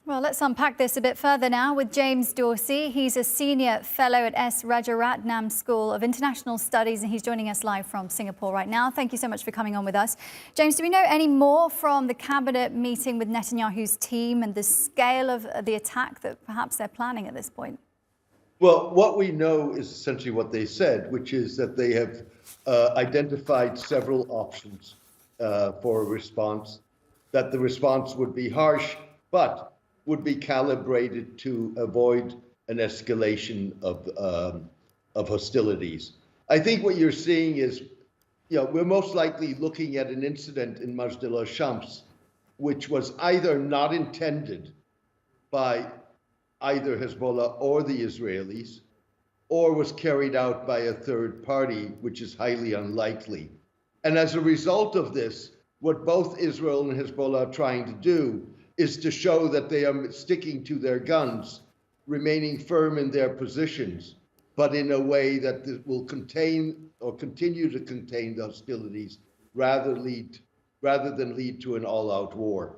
Well, let's unpack this a bit further now with James Dorsey. He's a senior fellow at Rajaratnam School of International Studies, and he's joining us live from Singapore right now. Thank you so much for coming on with us. James, do we know any more from the cabinet meeting with Netanyahu's team and the scale of the attack that perhaps they're planning at this point? Well, what we know is essentially what they said, which is that they have identified several options for a response, that the response would be harsh, but would be calibrated to avoid an escalation of hostilities. I think what you're seeing is, we're most likely looking at an incident in Majd al-Shams, which was either not intended by either Hezbollah or the Israelis, or was carried out by a third party, which is highly unlikely. And as a result of this, what both Israel and Hezbollah are trying to do is to show that they are sticking to their guns, remaining firm in their positions, but in a way that will contain or continue to contain the hostilities rather than lead to an all-out war.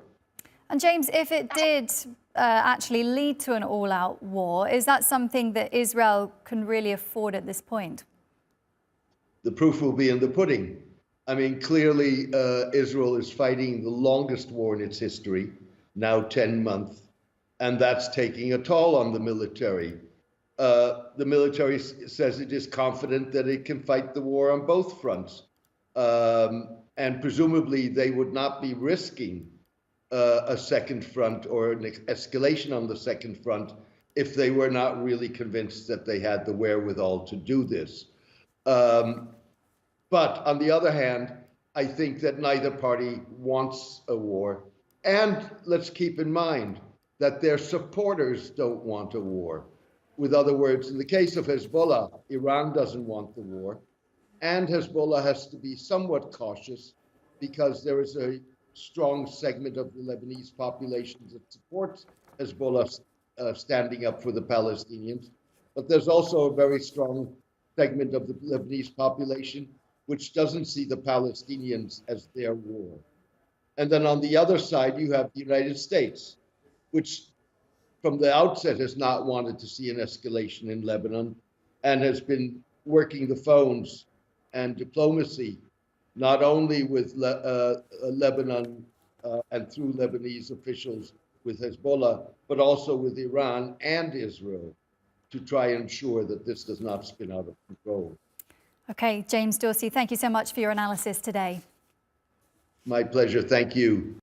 And James, if it did actually lead to an all-out war, is that something that Israel can really afford at this point? The proof will be in the pudding. I mean, clearly, Israel is fighting the longest war in its history, now 10 months, and that's taking a toll on the military. The military says it is confident that it can fight the war on both fronts. And presumably they would not be risking a second front or an escalation on the second front if they were not really convinced that they had the wherewithal to do this. But on the other hand, I think that neither party wants a war. And let's keep in mind that their supporters don't want a war. With other words, in the case of Hezbollah, Iran doesn't want the war. And Hezbollah has to be somewhat cautious because there is a strong segment of the Lebanese population that supports Hezbollah standing up for the Palestinians. But there's also a very strong segment of the Lebanese population which doesn't see the Palestinians as their war. And then on the other side, you have the United States, which from the outset has not wanted to see an escalation in Lebanon and has been working the phones and diplomacy, not only with Lebanon and through Lebanese officials with Hezbollah, but also with Iran and Israel to try and ensure that this does not spin out of control. Okay, James Dorsey, thank you so much for your analysis today. My pleasure. Thank you.